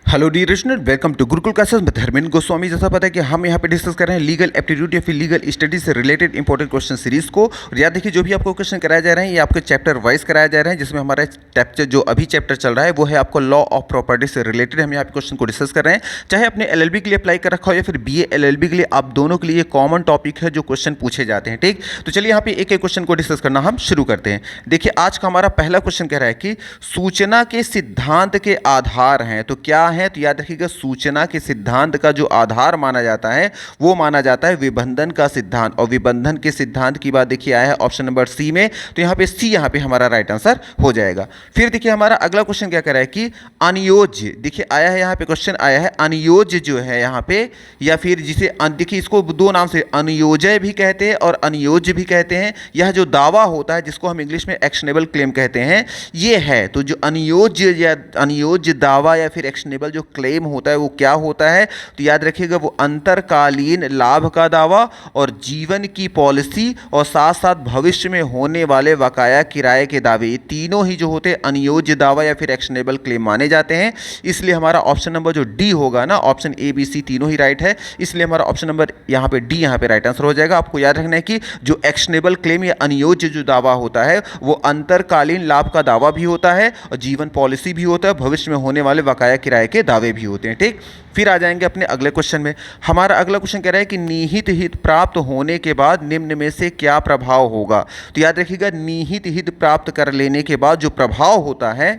Hello dear student, welcome to Gurukul classes में धर्मेंद्र गोस्वामी। जैसा पता है कि हम यहाँ पे डिस्कस कर रहे हैं लीगल एप्टीट्यूड या फिर लीगल स्टडी से रिलेटेड इंपॉर्टेंट क्वेश्चन सीरीज को। और याद देखिए, जो भी आपको क्वेश्चन कराया जा रहे हैं ये आपके चैप्टर वाइज कराया जा रहे हैं, जिसमें हमारा चैप्टर जो अभी चैप्टर चल रहा है वो है आपको लॉ ऑफ प्रॉपर्टी से रिलेटेड। हम यहाँ पे क्वेश्चन को डिस्कस कर रहे हैं, चाहे अपने एलएलबी के लिए अप्लाई कर रखा हो या फिर बीए एलएलबी के लिए, आप दोनों के लिए कॉमन टॉपिक है जो क्वेश्चन पूछे जाते हैं। ठीक, तो चलिए यहाँ पे एक एक क्वेश्चन को डिस्कस करना हम शुरू करते हैं। देखिए, आज का हमारा पहला क्वेश्चन कह रहा है कि सूचना के सिद्धांत के आधार हैं, तो क्या है? तो याद रखिएगा, सूचना के सिद्धांत का जो आधार माना जाता है वो माना जाता है विबंधन का सिद्धांत। और विबंधन के सिद्धांत की बात देखिए आया है ऑप्शन नंबर सी में, तो यहाँ पे सी यहाँ पे हमारा राइट आंसर हो जाएगा। फिर देखिए हमारा अगला क्वेश्चन क्या कर रहा है कि अनियोज्य, देखिए आया है यहाँ पे क्वेश्चन आया है अनियोज्य जो है यहाँ पे, या फिर जिसे देखिए इसको दो नाम से अनियोज्य भी कहते हैं और अनियोज्य भी कहते हैं। यह जो दावा होता है जिसको हम इंग्लिश में एक्शनेबल क्लेम कहते हैं ये है। तो जो अनियोज्य या अनियोज्य दावा या फिर एक्शनेबल जो क्लेम होता है वो क्या होता है? तो याद रखिएगा, वो अंतरकालीन लाभ का दावा और जीवन की पॉलिसी और साथ साथ भविष्य में होने वाले बकाया किराए के दावे, ये तीनों ही जो होते हैं अनियोज्य दावा या फिर एक्शनेबल क्लेम माने जाते हैं। इसलिए हमारा ऑप्शन नंबर जो डी होगा ना, ऑप्शन ए बी सी तीनों ही राइट है, इसलिए हमारा ऑप्शन नंबर यहाँ पे डी यहाँ पे राइट आंसर हो जाएगा। आपको याद रखना है कि जो एक्शनेबल क्लेम या अनियोज्य जो दावा होता है वो अंतरकालीन लाभ का दावा भी होता है और जीवन पॉलिसी भी होता है, भविष्य में होने वाले बकाया किराए के दावे भी होते हैं। ठीक, फिर आ जाएंगे अपने अगले क्वेश्चन में। हमारा अगला क्वेश्चन कह रहा है कि निहित हित प्राप्त होने के बाद निम्न में से क्या प्रभाव होगा? तो याद रखिएगा, निहित हित प्राप्त कर लेने के बाद जो प्रभाव होता है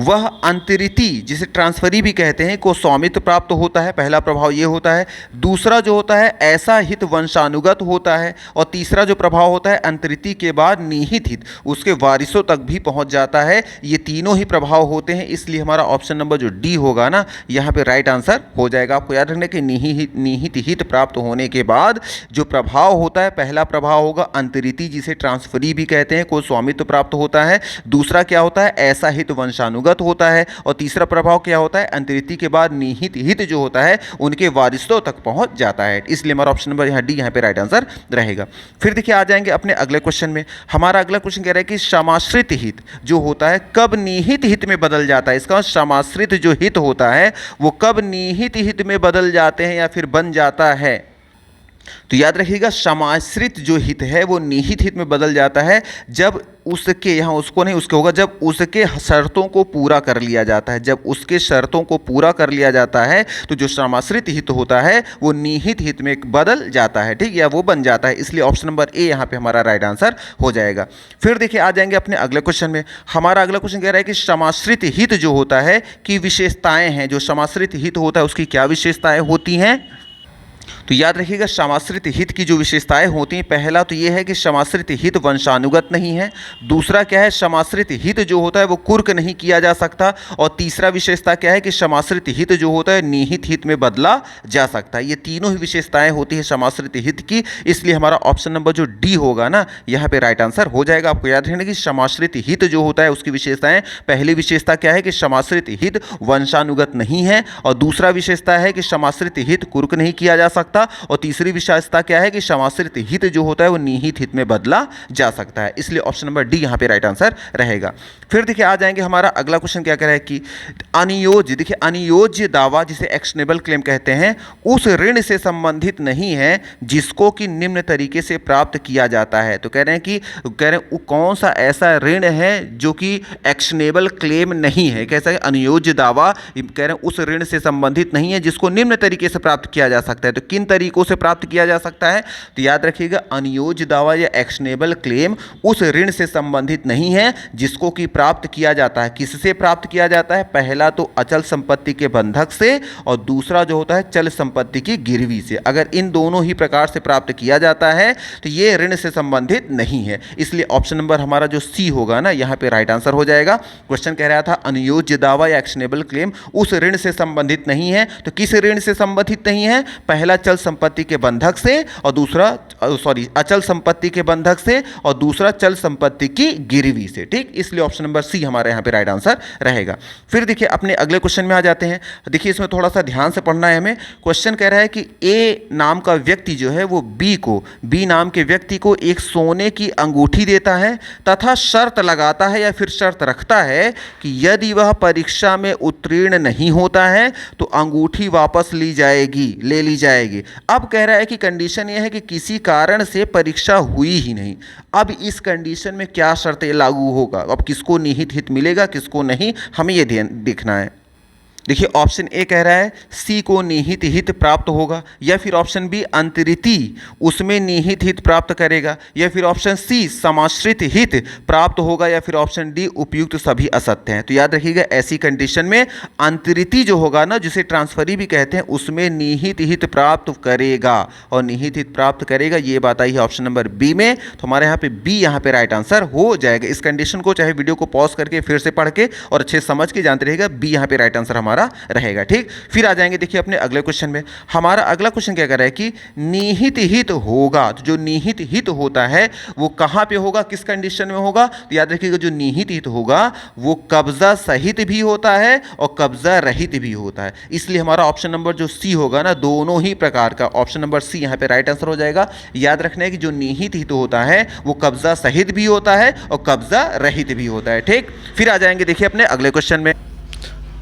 वह अंतरिति, जिसे ट्रांसफरी भी कहते हैं, को स्वामित्व प्राप्त होता है। पहला प्रभाव ये होता है। दूसरा जो होता है ऐसा हित वंशानुगत होता है। और तीसरा जो प्रभाव होता है अंतरिति के बाद निहित हित उसके वारिसों तक भी पहुंच जाता है। ये तीनों ही प्रभाव होते हैं, इसलिए हमारा ऑप्शन नंबर जो डी होगा ना यहाँ पे राइट आंसर हो जाएगा। आपको याद रखना कि निहित हित प्राप्त होने के बाद जो प्रभाव होता है, पहला प्रभाव होगा अंतरिति, जिसे ट्रांसफरी भी कहते हैं, को स्वामित्व प्राप्त होता है। दूसरा क्या होता है? ऐसा हित वंशानुगत होता है। और तीसरा प्रभाव क्या होता है? अंतरिति के बाद निहित हित जो होता है उनके वारिसों तक पहुंच जाता है। इसलिए हमारा ऑप्शन नंबर यहाँ डी यहाँ पे राइट आंसर रहेगा। फिर देखिए आ जाएंगे अपने अगले क्वेश्चन में। हमारा अगला क्वेश्चन कह रहा है कि समाश्रित हित जो होता है कब निहित हित में बदल जाता है? इसका समाश्रित जो हित होता है वो कब निहित हित में बदल जाते हैं या फिर बन जाता है? तो याद रखिएगा, समाश्रित जो हित है वो निहित हित में बदल जाता है जब उसके, यहाँ उसको नहीं उसके होगा, जब उसके शर्तों को पूरा कर लिया जाता है। जब उसके शर्तों को पूरा कर लिया जाता है तो जो समाश्रित हित होता है वो निहित हित में बदल जाता है। ठीक, या वो बन जाता है। इसलिए ऑप्शन नंबर ए यहाँ पे हमारा राइट आंसर हो जाएगा। फिर देखिए आ जाएंगे अपने अगले क्वेश्चन में। हमारा अगला क्वेश्चन कह रहा है कि समाश्रित हित जो होता है की विशेषताएं हैं। जो समाश्रित हित होता है उसकी क्या विशेषताएं होती हैं? तो याद रखिएगा, समाश्रित हित की जो विशेषताएं होती हैं, पहला तो ये है कि समाश्रित हित वंशानुगत नहीं है। दूसरा क्या है? समाश्रित हित जो होता है वो कुर्क नहीं किया जा सकता। और तीसरा विशेषता क्या है कि समाश्रित हित जो होता है निहित हित में बदला जा सकता है। ये तीनों ही विशेषताएं होती है समाश्रित हित की, इसलिए हमारा ऑप्शन नंबर जो डी होगा ना यहाँ पे राइट आंसर हो जाएगा। आपको याद रखना कि समाश्रित हित जो होता है उसकी विशेषताएं, पहली विशेषता क्या है कि समाश्रित हित वंशानुगत नहीं है। और दूसरा विशेषता है कि समाश्रित हित कुर्क नहीं किया जा सकता। और तीसरी विशेषता क्या है कि समाश्रित हित जो होता है वो निहित हित में बदला जा सकता है। इसलिए ऑप्शन नंबर डी यहाँ पे राइट आंसर रहेगा। फिर देखिए आ जाएंगे हमारा अगला क्वेश्चन क्या कह रहा है कि अनियोज्य, देखिए अनियोज्य दावा जिसे एक्शनेबल क्लेम कहते हैं उस ऋण से संबंधित नहीं है जिसको कि निम्न तरीके से प्राप्त किया जाता है। तो कह रहे हैं वो कौन सा ऐसा ऋण है जो कि एक्शनेबल क्लेम नहीं है। कैसा है? अनियोज्य दावा कह रहे हैं उस ऋण से संबंधित नहीं है जिसको निम्न तरीके से प्राप्त किया जा सकता है। तो किन तरीकों से प्राप्त किया जा सकता है? तो याद रखिएगा, अनियोज्य दावा या एक्शनेबल क्लेम उस ऋण से संबंधित नहीं है जिसको कि प्राप्त किया जाता है। किससे प्राप्त किया जाता है? पहला तो अचल संपत्ति के बंधक से और दूसरा जो होता है चल संपत्ति की गिरवी से। अगर इन दोनों ही प्रकार से प्राप्त किया जाता है तो ये ऋण से संबंधित नहीं है। इसलिए ऑप्शन नंबर हमारा जो सी होगा ना यहाँ पे राइट आंसर हो जाएगा। क्वेश्चन कह रहा था अनियोज्य दावा या एक्शनेबल क्लेम उस ऋण से संबंधित नहीं है, तो किस ऋण से संबंधित नहीं है? पहला अचल संपत्ति के बंधक से और दूसरा अचल संपत्ति के बंधक से और दूसरा चल संपत्ति की गिरवी से। ठीक, इसलिए ऑप्शन नंबर सी हमारे यहाँ पे राइट आंसर रहेगा। फिर देखिए अपने अगले क्वेश्चन में आ जाते हैं। देखिए इसमें थोड़ा सा ध्यान से पढ़ना है हमें। क्वेश्चन कह रहा है कि ए नाम का व्यक्ति जो है वो बी नाम के व्यक्ति को एक सोने की अंगूठी देता है तथा शर्त लगाता है या फिर शर्त रखता है कि यदि वह परीक्षा में उत्तीर्ण नहीं होता है तो अंगूठी वापस ले ली जाएगी। अब कह रहा है कि कंडीशन यह है कि किसी कारण से परीक्षा हुई ही नहीं। अब इस कंडीशन में क्या शर्तें लागू होगा, अब किसको निहित हित मिलेगा किसको नहीं, हमें ये देखना है। देखिए ऑप्शन ए कह रहा है सी को निहित हित प्राप्त होगा, या फिर ऑप्शन बी अंतरिति उसमें निहित हित प्राप्त करेगा, या फिर ऑप्शन सी समाश्रित हित प्राप्त होगा, या फिर ऑप्शन डी उपयुक्त सभी असत्य हैं। तो याद रखिएगा ऐसी कंडीशन में अंतरिति जो होगा ना, जिसे ट्रांसफरी भी कहते हैं, उसमें निहित हित प्राप्त करेगा और निहित हित प्राप्त करेगा, ये बात आई है ऑप्शन नंबर बी में। तो हमारे यहाँ पे बी यहाँ पे राइट आंसर हो जाएगा। इस कंडीशन को चाहे वीडियो को पॉज करके फिर से पढ़ के और अच्छे समझ के जानते रहेगा, बी यहाँ पे राइट आंसर हमारा रहेगा। ठीक, फिर आ जाएंगे देखिए अपने अगले क्वेश्चन में। हमारा अगला क्वेश्चन क्या कर रहा है कि निहित हित होगा, तो जो निहित हित होता है वो कहां पे होगा, किस कंडीशन में होगा। तो याद रखिएगा जो निहित हित होगा वो कब्जा सहित भी होता है और कब्जा रहित भी होता है। इसलिए हमारा ऑप्शन नंबर जो सी होगा ना, दोनों ही प्रकार का, ऑप्शन नंबर सी यहां पे राइट आंसर हो जाएगा। याद रखना है कि जो निहित हित होता है वो कब्जा सहित भी होता है और कब्जा रहित भी होता है। ठीक, फिर आ जाएंगे देखिए अपने अगले क्वेश्चन में।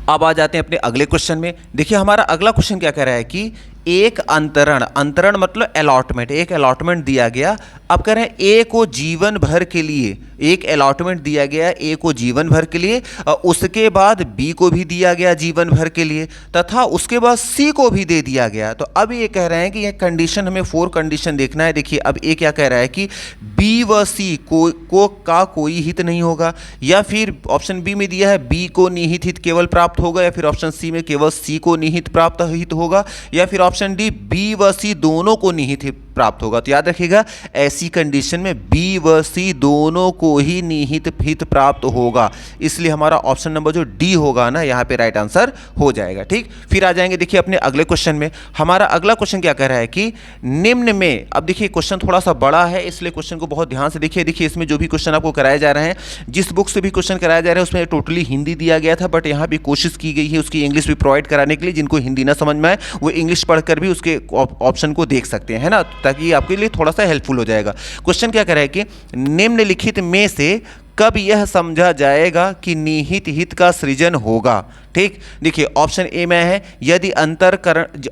अब आ जाते हैं अपने अगले क्वेश्चन में। देखिए हमारा अगला क्वेश्चन क्या कह रहा है कि एक अंतरण मतलब अलॉटमेंट, एक अलॉटमेंट दिया गया। अब कह रहे हैं ए को जीवन भर के लिए, एक अलॉटमेंट दिया गया ए को जीवन भर के लिए, उसके बाद बी को भी दिया गया जीवन भर के लिए, तथा उसके बाद सी को भी दे दिया गया। तो अब ये कह रहे हैं कि ये कंडीशन हमें 4 कंडीशन देखना है। देखिए अब ए क्या कह रहा है कि बी व सी का कोई हित नहीं होगा, या फिर ऑप्शन बी में दिया है बी को निहित हित केवल प्राप्त होगा, या फिर ऑप्शन सी में केवल सी को निहित प्राप्त हित होगा, या फिर ऑप्शन डी बी व सी दोनों को निहित हित प्राप्त होगा। तो याद रखिएगा ऐसी कंडीशन में बी व सी दोनों को ही निहित हित प्राप्त होगा, इसलिए हमारा ऑप्शन नंबर जो डी होगा ना यहाँ पे राइट आंसर हो जाएगा। ठीक, फिर आ जाएंगे देखिए अपने अगले क्वेश्चन में। हमारा अगला क्वेश्चन क्या कह रहा है कि निम्न में, अब देखिए क्वेश्चन थोड़ा सा बड़ा है इसलिए क्वेश्चन को बहुत ध्यान से देखिए। देखिए इसमें जो भी क्वेश्चन आपको कराए जा रहे हैं, जिस बुक से भी क्वेश्चन कराया जा रहा है उसमें टोटली हिंदी दिया गया था, बट यहाँ भी कोशिश की गई है उसकी इंग्लिश भी प्रोवाइड कराने के लिए। जिनको हिंदी ना समझ में आए वो इंग्लिश पढ़कर भी उसके ऑप्शन को देख सकते हैं, है ना, ताकि आपके लिए थोड़ा सा हेल्पफुल हो जाएगा। क्वेश्चन क्या कर रहा है कि निम्नलिखित में से कब यह समझा जाएगा कि निहित हित का सृजन होगा। ठीक, देखिए ऑप्शन ए में है यदि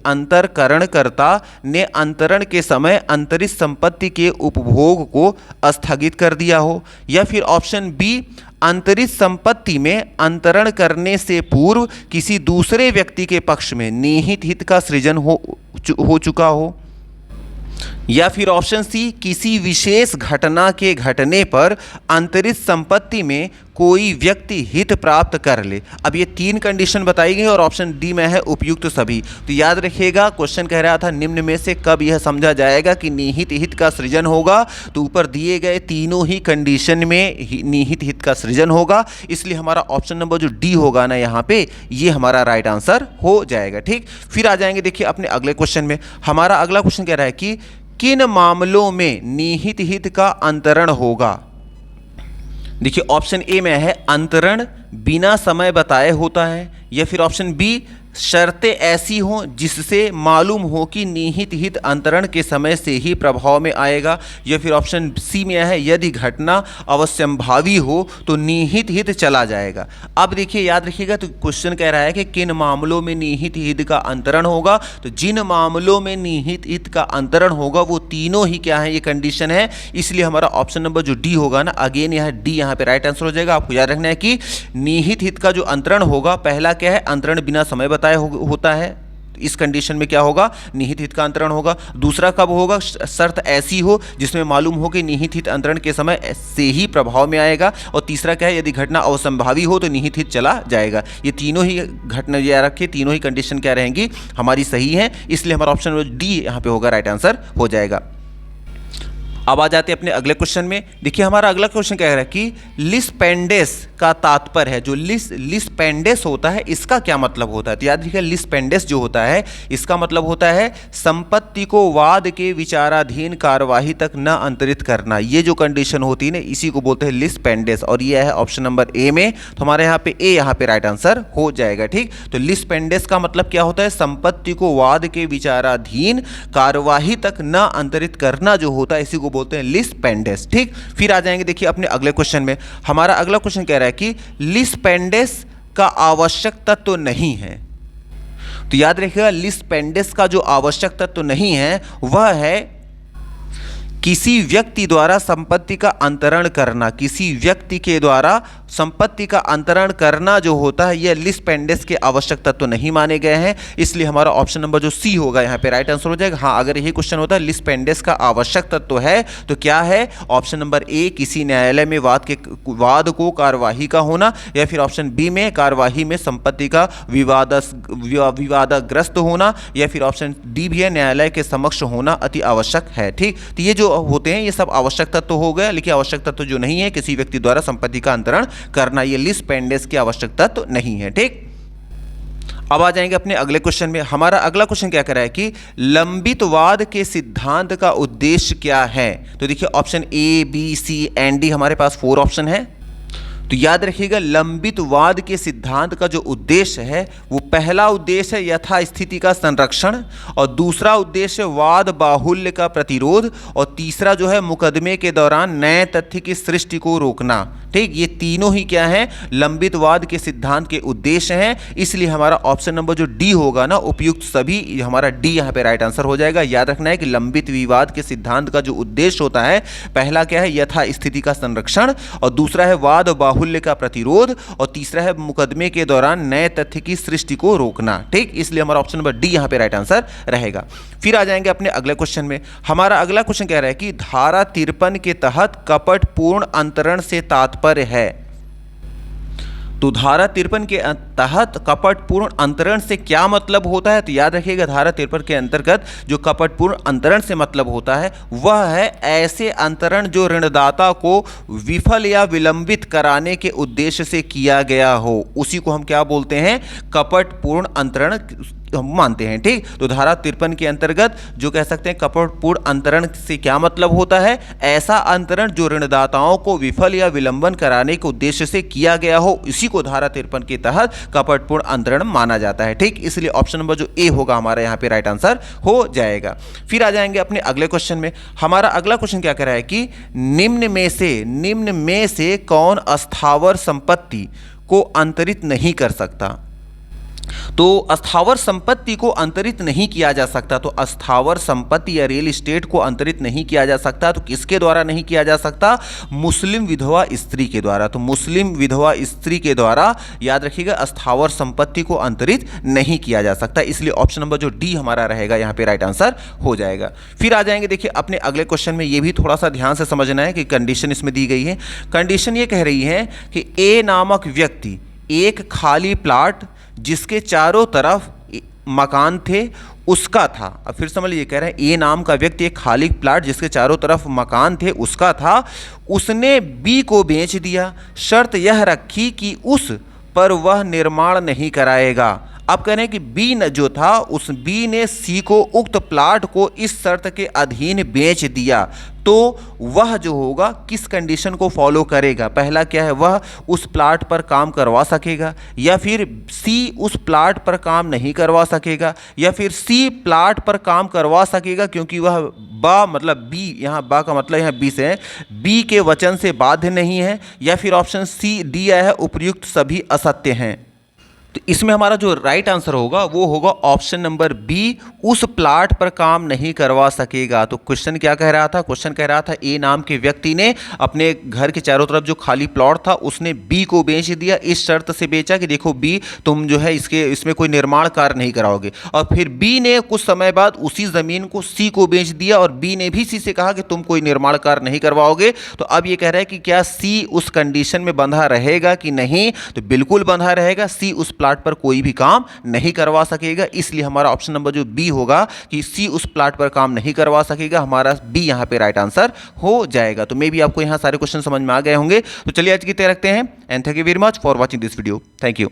अंतरकरणकर्ता ने अंतरण के समय अंतरित संपत्ति के उपभोग को स्थगित कर दिया हो, या फिर ऑप्शन बी अंतरित संपत्ति में अंतरण करने से पूर्व किसी दूसरे व्यक्ति के पक्ष में निहित हित का सृजन हो चुका हो, या फिर ऑप्शन सी किसी विशेष घटना के घटने पर अंतरित संपत्ति में कोई व्यक्ति हित प्राप्त कर ले। अब ये 3 कंडीशन बताई गई और ऑप्शन डी में है उपयुक्त सभी। तो याद रखिएगा क्वेश्चन कह रहा था निम्न में से कब यह समझा जाएगा कि निहित हित का सृजन होगा, तो ऊपर दिए गए तीनों ही कंडीशन में निहित हित का सृजन होगा, इसलिए हमारा ऑप्शन नंबर जो डी होगा ना यहाँ पे ये हमारा राइट आंसर हो जाएगा। ठीक, फिर आ जाएंगे देखिए अपने अगले क्वेश्चन में। हमारा अगला क्वेश्चन कह रहा है कि किन मामलों में निहित हित का अंतरण होगा। देखिए ऑप्शन ए में है अंतरण बिना समय बताए होता है, या फिर ऑप्शन बी शर्तें ऐसी हों जिससे मालूम हो कि निहित हित अंतरण के समय से ही प्रभाव में आएगा, या फिर ऑप्शन सी में है यदि घटना अवश्यंभावी हो तो निहित हित चला जाएगा। अब देखिए याद रखिएगा, तो क्वेश्चन कह रहा है कि किन मामलों में निहित हित का अंतरण होगा। तो जिन मामलों में निहित हित का अंतरण होगा वो तीनों ही क्या है, ये कंडीशन है, इसलिए हमारा ऑप्शन नंबर जो डी होगा ना, अगेन यह डी यहाँ पे राइट आंसर हो जाएगा। आपको याद रखना है कि निहित हित का जो अंतरण होगा, पहला क्या है अंतरण बिना समय होता है, इस कंडीशन में क्या होगा निहित हित का अंतरण होगा। दूसरा कब होगा, शर्त ऐसी हो जिसमें मालूम हो कि निहित हित अंतरण के समय से ही प्रभाव में आएगा। और तीसरा क्या है, यदि घटना असंभावी हो तो निहित हित चला जाएगा। ये तीनों ही घटना याद रखिए, तीनों ही कंडीशन क्या रहेंगी हमारी सही है, इसलिए हमारा ऑप्शन डी यहाँ पे होगा, राइट आंसर हो जाएगा। अब आ जाते हैं अपने अगले क्वेश्चन में। देखिए हमारा अगला क्वेश्चन क्या है कि लिस्पेंडेस का तात्पर्य है, जो लिस पेंडेस होता है इसका क्या मतलब होता है? तो याद रखिए लिस पेंडेस जो होता है इसका मतलब होता है संपत्ति को वाद के विचाराधीन कार्यवाही तक न अंतरित करना। ये जो कंडीशन होती है ना इसी को बोलते हैं लिस पेंडेस, और ये है ऑप्शन नंबर ए में। तो हमारे यहाँ पे ए यहाँ पे राइट आंसर हो जाएगा। ठीक, तो लिस पेंडेस का मतलब क्या होता है? संपत्ति को वाद के विचाराधीन कार्यवाही तक न अंतरित करना जो होता है इसी को बोलते हैं लिस पेंडेस। ठीक, फिर आ जाएंगे देखिए अपने अगले क्वेश्चन में। हमारा अगला क्वेश्चन कह रहा है कि लिस पेंडेस का आवश्यक तत्व नहीं है। तो याद रखिएगा लिस पेंडेस का जो आवश्यक तत्व नहीं है वह है किसी व्यक्ति द्वारा संपत्ति का अंतरण करना। किसी व्यक्ति के द्वारा संपत्ति का अंतरण करना जो होता है यह लिस पेंडेस के आवश्यक तत्व तो नहीं माने गए हैं, इसलिए हमारा ऑप्शन नंबर जो सी होगा यहाँ पे राइट आंसर हो जाएगा। हाँ, अगर यही क्वेश्चन होता है लिस पेंडेस का आवश्यक तत्व तो है तो क्या है? ऑप्शन नंबर ए किसी न्यायालय में वाद को कार्यवाही का होना, या फिर ऑप्शन बी में कार्यवाही में संपत्ति का विवादग्रस्त होना, या फिर ऑप्शन डी भी है न्यायालय के समक्ष होना अति आवश्यक है। ठीक, तो ये जो होते हैं ये सब आवश्यक तत्व हो गया, लेकिन आवश्यक तत्व जो नहीं है किसी व्यक्ति द्वारा संपत्ति का अंतरण करना, ये लिस पेंडेस की आवश्यक तत्व नहीं है। ठीक, अब आ जाएंगे अपने अगले क्वेश्चन में। हमारा अगला क्वेश्चन क्या कर रहा है कि लंबित वाद के सिद्धांत का उद्देश्य क्या है? तो देखिए option A B C and D हमारे पास 4 ऑप्शन है। तो याद रखिएगा लंबित वाद के सिद्धांत का जो उद्देश्य है वो पहला उद्देश्य है यथास्थिति का संरक्षण, और दूसरा उद्देश्य वाद बाहुल्य का प्रतिरोध, और तीसरा जो है मुकदमे के दौरान नए तथ्य की सृष्टि को रोकना। ठीक, ये तीनों ही क्या है? लंबित वाद के सिद्धांत के उद्देश्य हैं, इसलिए हमारा ऑप्शन नंबर जो डी होगा ना उपयुक्त सभी, हमारा डी यहाँ पे राइट आंसर हो जाएगा। याद रखना है कि लंबित विवाद के सिद्धांत का जो उद्देश्य होता है पहला क्या है? यथास्थिति का संरक्षण, और दूसरा है वाद बाहुल्य का प्रतिरोध, और तीसरा है मुकदमे के दौरान नए तथ्य की सृष्टि को रोकना। ठीक, इसलिए हमारा ऑप्शन नंबर डी यहाँ पे राइट आंसर रहेगा। फिर आ जाएंगे अपने अगले क्वेश्चन में। हमारा अगला क्वेश्चन कह रहा है कि धारा 53 के तहत कपटपूर्ण अंतरण से तात्पर्य है। तो धारा 53 के तहत कपटपूर्ण अंतरण से क्या मतलब होता है? तो याद रखिएगा धारा 53 के अंतर्गत जो कपटपूर्ण अंतरण से मतलब होता है वह है ऐसे अंतरण जो ऋणदाता को विफल या विलंबित कराने के उद्देश्य से किया गया हो, उसी को हम क्या बोलते हैं? कपटपूर्ण अंतरण हम मानते हैं। ठीक, तो धारा 53 के अंतर्गत जो कह सकते हैं कपटपूर्ण अंतरण से क्या मतलब होता है? ऐसा अंतरण जो ऋणदाताओं को विफल या विलंबन कराने के उद्देश्य से किया गया हो, इसी को धारा 53 के तहत कपटपूर्ण अंतरण माना जाता है। ठीक, इसलिए ऑप्शन नंबर जो ए होगा हमारा यहाँ पे राइट आंसर हो जाएगा। फिर आ जाएंगे अपने अगले क्वेश्चन में। हमारा अगला क्वेश्चन क्या कह रहा है कि निम्न में से कौन अस्थावर संपत्ति को अंतरित नहीं कर सकता? तो अस्थावर संपत्ति को अंतरित नहीं किया जा सकता। तो अस्थावर संपत्ति या रियल एस्टेट को अंतरित नहीं किया जा सकता, तो किसके द्वारा नहीं किया जा सकता? मुस्लिम विधवा स्त्री के द्वारा। तो मुस्लिम विधवा स्त्री के द्वारा याद रखिएगा अस्थावर संपत्ति को अंतरित नहीं किया जा सकता, इसलिए ऑप्शन नंबर जो डी हमारा रहेगा यहाँ पे राइट आंसर हो जाएगा। फिर आ जाएंगे देखिए अपने अगले क्वेश्चन में, ये भी थोड़ा सा ध्यान से समझना है कि कंडीशन इसमें दी गई है। कंडीशन ये कह रही है कि ए नामक व्यक्ति एक खाली प्लाट जिसके चारों तरफ मकान थे उसका था। अब फिर समझ लीजिए, कह रहे हैं ए नाम का व्यक्ति एक खाली प्लाट जिसके चारों तरफ मकान थे उसका था, उसने बी को बेच दिया, शर्त यह रखी कि उस पर वह निर्माण नहीं कराएगा। अब कह रहे हैं कि बी जो था उस बी ने सी को उक्त प्लाट को इस शर्त के अधीन बेच दिया, तो वह जो होगा किस कंडीशन को फॉलो करेगा? पहला क्या है? वह उस प्लाट पर काम करवा सकेगा, या फिर सी उस प्लाट पर काम नहीं करवा सकेगा, या फिर सी प्लाट पर काम करवा सकेगा क्योंकि वह बा मतलब बी, यहाँ बा का मतलब यहाँ बी से है, बी के वचन से बाध्य नहीं है, या फिर ऑप्शन सी डी आया है उपयुक्त सभी असत्य हैं। तो इसमें हमारा जो राइट आंसर होगा वो होगा ऑप्शन नंबर बी, उस प्लाट पर काम नहीं करवा सकेगा। तो क्वेश्चन क्या कह रहा था? क्वेश्चन कह रहा था ए नाम के व्यक्ति ने अपने घर के चारों तरफ जो खाली प्लॉट था उसने बी को बेच दिया, इस शर्त से बेचा कि देखो बी तुम जो है इसमें कोई निर्माण कार्य नहीं कराओगे, और फिर बी ने कुछ समय बाद उसी ज़मीन को सी को बेच दिया, और बी ने भी सी से कहा कि तुम कोई निर्माण कार्य नहीं करवाओगे। तो अब ये कह रहा है कि क्या सी उस कंडीशन में बंधा रहेगा कि नहीं? तो बिल्कुल बंधा रहेगा, सी उस प्लाट पर कोई भी काम नहीं करवा सकेगा, इसलिए हमारा ऑप्शन नंबर जो बी होगा कि सी उस प्लाट पर काम नहीं करवा सकेगा, हमारा बी यहां पे राइट आंसर हो जाएगा। तो मे बी आपको यहां सारे क्वेश्चन समझ में आ गए होंगे। तो चलिए आज की तैयारी रखते हैं and thank you very much for watching this video. Thank you.